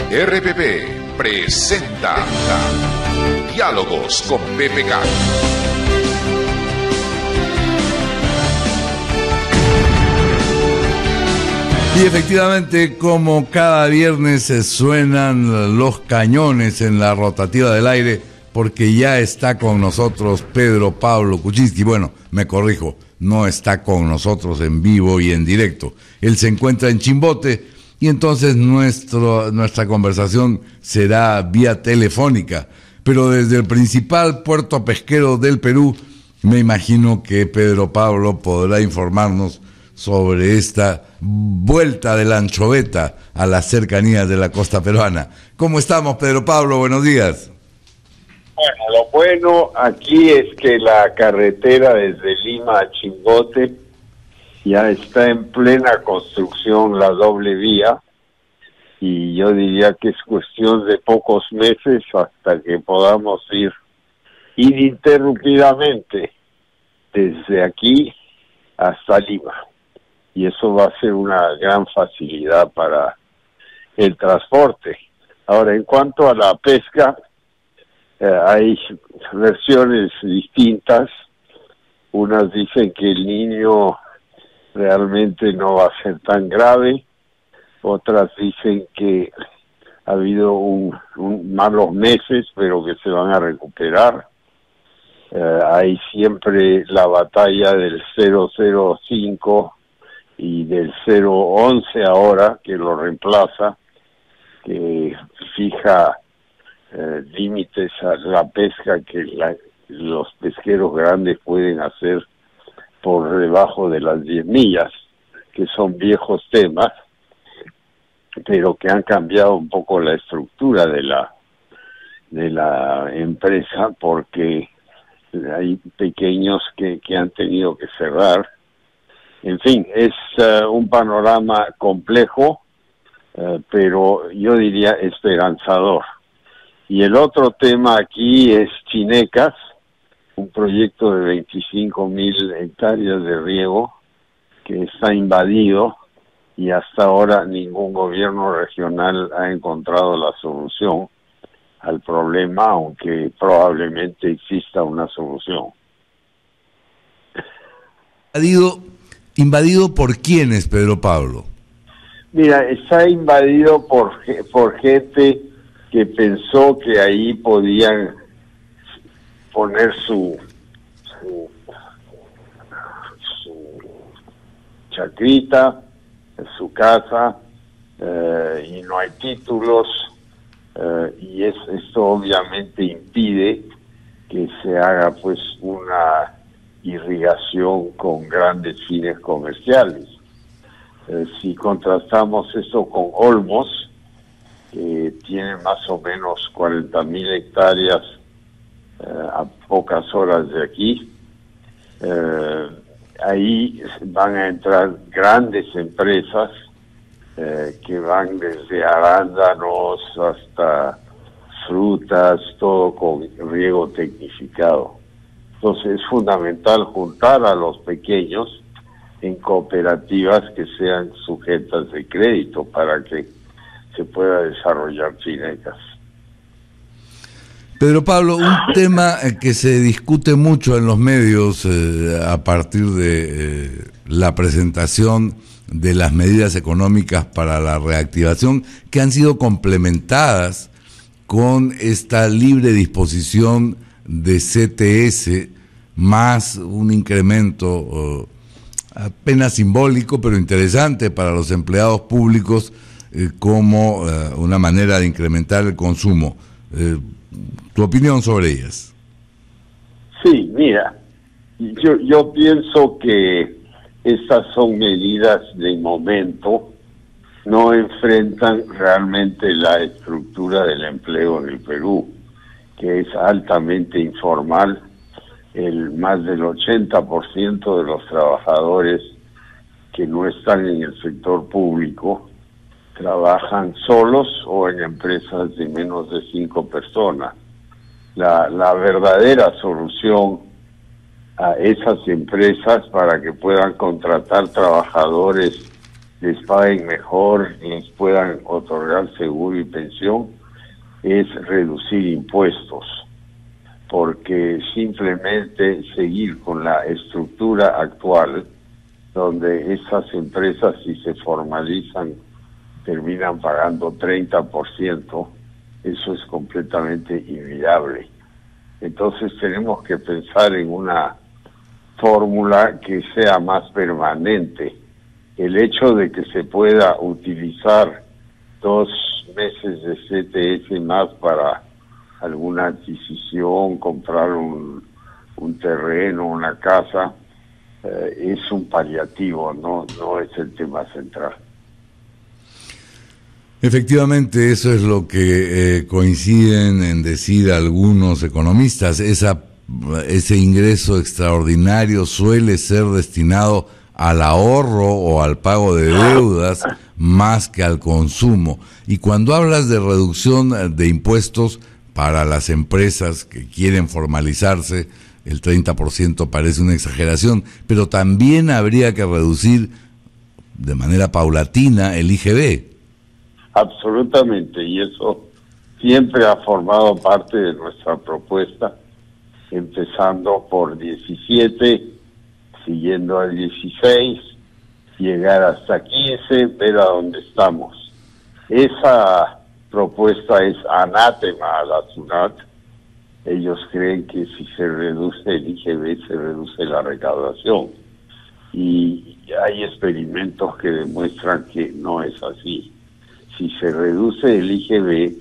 RPP presenta Diálogos con PPK. Y efectivamente, como cada viernes se suenan los cañones en la rotativa del aire, porque ya está con nosotros Pedro Pablo Kuczynski. Bueno, me corrijo, no está con nosotros en vivo y en directo. Él se encuentra en Chimbote y entonces nuestra conversación será vía telefónica. Pero desde el principal puerto pesquero del Perú, me imagino que Pedro Pablo podrá informarnos sobre esta vuelta de la anchoveta a las cercanías de la costa peruana. ¿Cómo estamos, Pedro Pablo? Buenos días. Bueno, lo bueno aquí es que la carretera desde Lima a Chimbote ya está en plena construcción, la doble vía, y yo diría que es cuestión de pocos meses hasta que podamos ir ininterrumpidamente desde aquí hasta Lima. Y eso va a ser una gran facilidad para el transporte. Ahora, en cuanto a la pesca, hay versiones distintas. Unas dicen que el Niño realmente no va a ser tan grave, otras dicen que ha habido malos meses, pero que se van a recuperar. Hay siempre la batalla del 005 y del 011 ahora, que lo reemplaza, que fija límites a la pesca que los pesqueros grandes pueden hacer por debajo de las 10 millas, que son viejos temas, pero que han cambiado un poco la estructura de la empresa, porque hay pequeños que han tenido que cerrar. En fin, es un panorama complejo, pero yo diría esperanzador. Y el otro tema aquí es Chinecas, un proyecto de 25,000 hectáreas de riego que está invadido y hasta ahora ningún gobierno regional ha encontrado la solución al problema, aunque probablemente exista una solución. ¿Invadido por quiénes, Pedro Pablo? Mira, está invadido por gente que pensó que ahí podían poner su chacrita, su casa, y no hay títulos, y esto obviamente impide que se haga pues una irrigación con grandes fines comerciales. Si contrastamos esto con Olmos, que tiene más o menos 40,000 hectáreas a pocas horas de aquí, ahí van a entrar grandes empresas que van desde arándanos hasta frutas, todo con riego tecnificado. Entonces es fundamental juntar a los pequeños en cooperativas que sean sujetas de crédito para que se pueda desarrollar Chinecas. Pedro Pablo, un tema que se discute mucho en los medios a partir de la presentación de las medidas económicas para la reactivación, que han sido complementadas con esta libre disposición de CTS, más un incremento apenas simbólico, pero interesante para los empleados públicos, como una manera de incrementar el consumo. ¿Tu opinión sobre ellas? Sí, mira, yo pienso que estas son medidas de momento, no enfrentan realmente la estructura del empleo en el Perú, que es altamente informal. Más del 80% de los trabajadores que no están en el sector público trabajan solos o en empresas de menos de 5 personas. La verdadera solución a esas empresas para que puedan contratar trabajadores les paguen mejor, les puedan otorgar seguro y pensión, es reducir impuestos, porque simplemente seguir con la estructura actual, donde esas empresas, si se formalizan, terminan pagando 30%, eso es completamente inviable. Entonces tenemos que pensar en una fórmula que sea más permanente. El hecho de que se pueda utilizar 2 meses de CTS más para alguna adquisición, comprar un terreno, una casa, es un paliativo, no es el tema central. Efectivamente, eso es lo que coinciden en decir algunos economistas. Ese ingreso extraordinario suele ser destinado al ahorro o al pago de deudas más que al consumo. Y cuando hablas de reducción de impuestos para las empresas que quieren formalizarse, el 30% parece una exageración, pero también habría que reducir de manera paulatina el IGB. Absolutamente, y eso siempre ha formado parte de nuestra propuesta, empezando por 17, siguiendo al 16, llegar hasta 15, ver a dónde estamos. Esa propuesta es anátema a la SUNAT. Ellos creen que si se reduce el IGB, se reduce la recaudación. Y hay experimentos que demuestran que no es así. Si se reduce el IGB,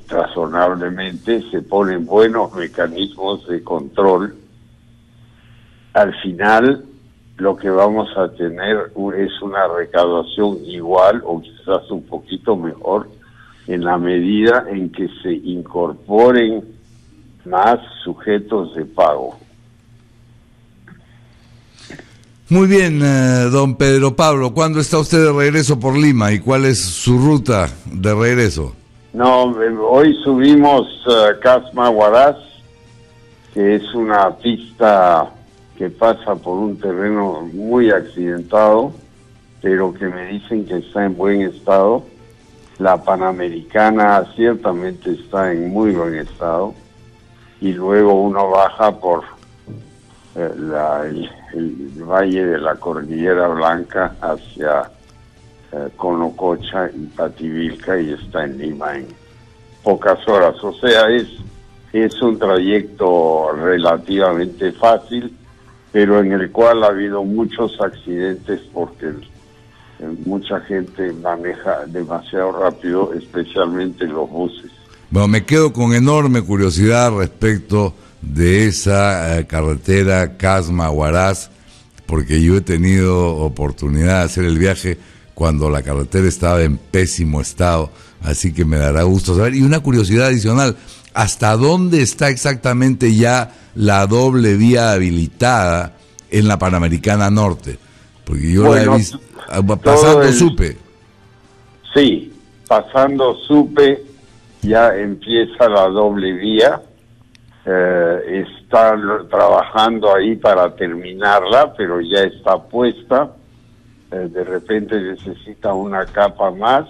razonablemente se ponen buenos mecanismos de control. Al final, lo que vamos a tener es una recaudación igual o quizás un poquito mejor en la medida en que se incorporen más sujetos de pago. Muy bien, don Pedro Pablo, ¿cuándo está usted de regreso por Lima y cuál es su ruta de regreso? No, hoy subimos Casma Huaraz, que es una pista que pasa por un terreno muy accidentado, pero que me dicen que está en buen estado. La Panamericana ciertamente está en muy buen estado. Y luego uno baja por el valle de la Cordillera Blanca hacia Conococha y Pativilca y está en Lima en pocas horas. O sea, es un trayecto relativamente fácil, pero en el cual ha habido muchos accidentes porque mucha gente maneja demasiado rápido, especialmente los buses. Bueno, me quedo con enorme curiosidad respecto de esa carretera Casma-Huaraz, porque yo he tenido oportunidad de hacer el viaje cuando la carretera estaba en pésimo estado, así que me dará gusto saber. Y una curiosidad adicional, ¿hasta dónde está exactamente ya la doble vía habilitada en la Panamericana Norte? Porque yo la he visto, pasando Supe. Sí, pasando Supe ya empieza la doble vía. Están trabajando ahí para terminarla, pero ya está puesta. De repente necesita una capa más,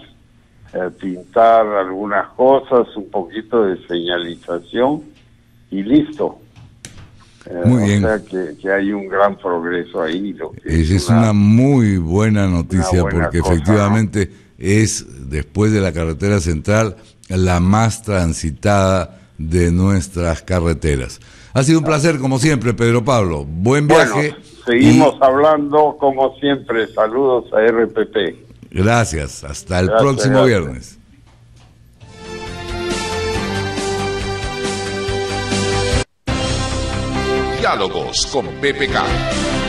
pintar algunas cosas, un poquito de señalización y listo. Muy bien. O sea que hay un gran progreso ahí. Esa es una muy buena noticia, porque cosa, efectivamente, ¿no?, es, después de la carretera central, la más transitada de nuestras carreteras. Ha sido un placer, como siempre, Pedro Pablo. Buen viaje. Bueno, seguimos hablando, como siempre. Saludos a RPP. Gracias. Hasta el próximo viernes. Diálogos con PPK.